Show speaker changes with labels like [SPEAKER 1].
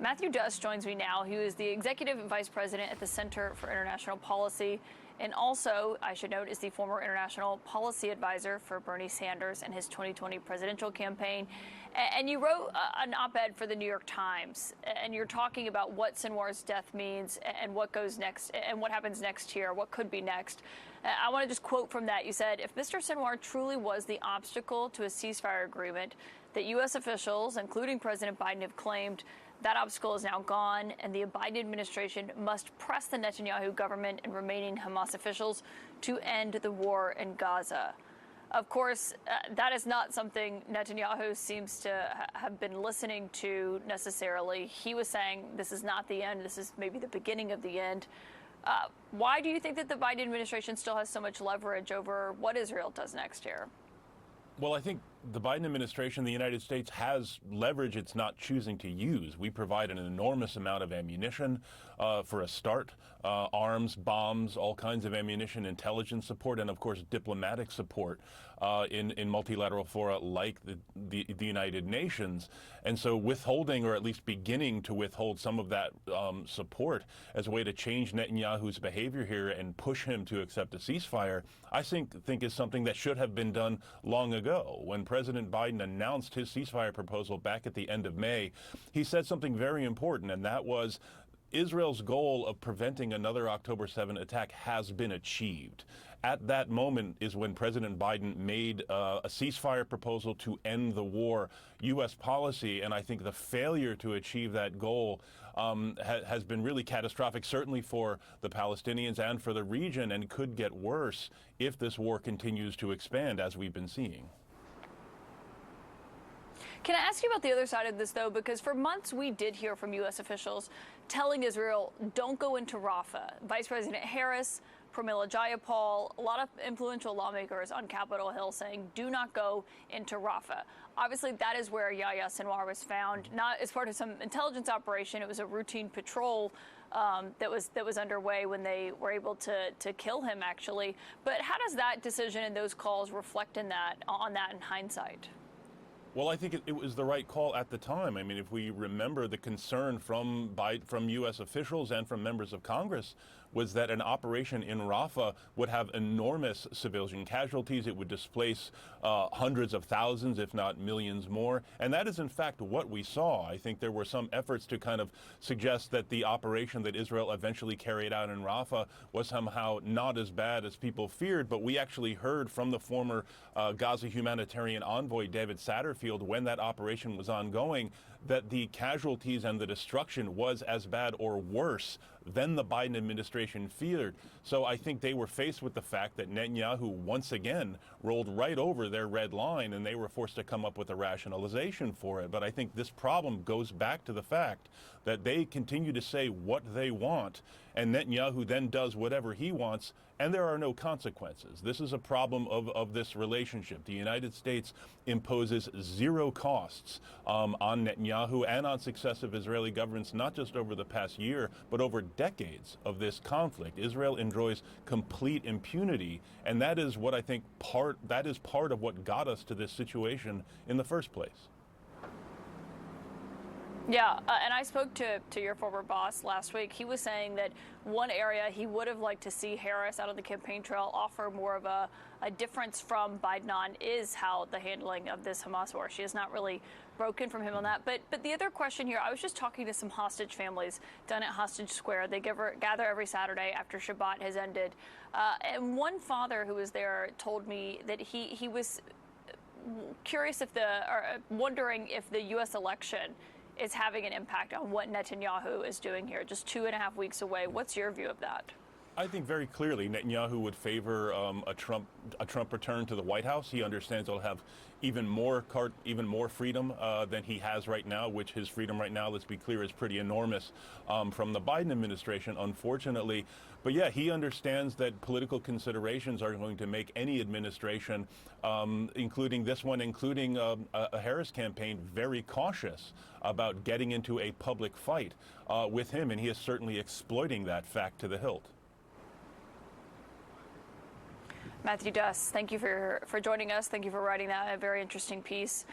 [SPEAKER 1] Matthew Duss joins me now. He is the executive vice president at the Center for International Policy, and also, I should note, is the former international policy advisor for Bernie Sanders and his 2020 presidential campaign. And you wrote an op-ed for the New York Times, and you're talking about what Sinwar's death means and what goes next and what happens next here, what could be next. I want to just quote from that. You said, if Mr. Sinwar truly was the obstacle to a ceasefire agreement that U.S. officials, including President Biden, have claimed, that obstacle is now gone, and the Biden administration must press the Netanyahu government and remaining Hamas officials to end the war in Gaza. Of course, that is not something Netanyahu seems to have been listening to necessarily. He was saying this is not the end. This is maybe the beginning of the end. Why do you think that the Biden administration still has so much leverage over what Israel does next here?
[SPEAKER 2] Well, I think the Biden administration, the United States, has leverage it's not choosing to use. We provide an enormous amount of ammunition for a start, arms, bombs, all kinds of ammunition, intelligence support, and of course diplomatic support in multilateral fora like the United Nations. And so withholding, or at least beginning to withhold some of that support as a way to change Netanyahu's behavior here and push him to accept a ceasefire, I think is something that should have been done long ago. When President Biden announced his ceasefire proposal back at the end of May, he said something very important, and that was Israel's goal of preventing another October 7 attack has been achieved. At that moment is when President Biden made a ceasefire proposal to end the war. U.S. policy, and I think the failure to achieve that goal has been really catastrophic, certainly for the Palestinians and for the region, and could get worse if this war continues to expand, as we've been seeing.
[SPEAKER 1] Can I ask you about the other side of this, though? Because for months we did hear from U.S. officials telling Israel, don't go into Rafah. Vice President Harris, Pramila Jayapal, a lot of influential lawmakers on Capitol Hill saying, do not go into Rafah. Obviously, that is where Yahya Sinwar was found, not as part of some intelligence operation. It was a routine patrol that was underway when they were able to kill him, actually. But how does that decision and those calls reflect on that in hindsight?
[SPEAKER 2] Well, I think it was the right call at the time. I mean, if we remember, the concern from U.S. officials and from members of Congress was that an operation in Rafah would have enormous civilian casualties. It would displace hundreds of thousands, if not millions more. And that is, in fact, what we saw. I think there were some efforts to kind of suggest that the operation that Israel eventually carried out in Rafah was somehow not as bad as people feared. But we actually heard from the former Gaza humanitarian envoy, David Satterfield, when that operation was ongoing, that the casualties and the destruction was as bad or worse than the Biden administration feared. So I think they were faced with the fact that Netanyahu once again rolled right over their red line, and they were forced to come up with a rationalization for it. But I think this problem goes back to the fact that they continue to say what they want, and Netanyahu then does whatever he wants, and there are no consequences. This is a problem of this relationship. The United States imposes zero costs on Netanyahu and on successive Israeli governments, not just over the past year, but over decades of this conflict. Israel enjoys complete impunity, and that is what I think part of what got us to this situation in the first place.
[SPEAKER 1] Yeah, and I spoke to your former boss last week. He was saying that one area he would have liked to see Harris out on the campaign trail offer more of a difference from Biden on is how the handling of this Hamas war. She has not really broken from him on that. But the other question here, I was just talking to some hostage families down at Hostage Square. They gather every Saturday after Shabbat has ended. And one father who was there told me that he was curious wondering if the U.S. election is having an impact on what Netanyahu is doing here, just 2.5 weeks away. What's your view of that?
[SPEAKER 2] I think very clearly Netanyahu would favor a Trump return to the White House. He understands he'll have even more freedom than he has right now, which his freedom right now, let's be clear, is pretty enormous from the Biden administration, unfortunately. But yeah, he understands that political considerations are going to make any administration, including this one, including a Harris campaign, very cautious about getting into a public fight with him, and he is certainly exploiting that fact to the hilt.
[SPEAKER 1] Matthew Duss, thank you for joining us. Thank you for writing that, a very interesting piece.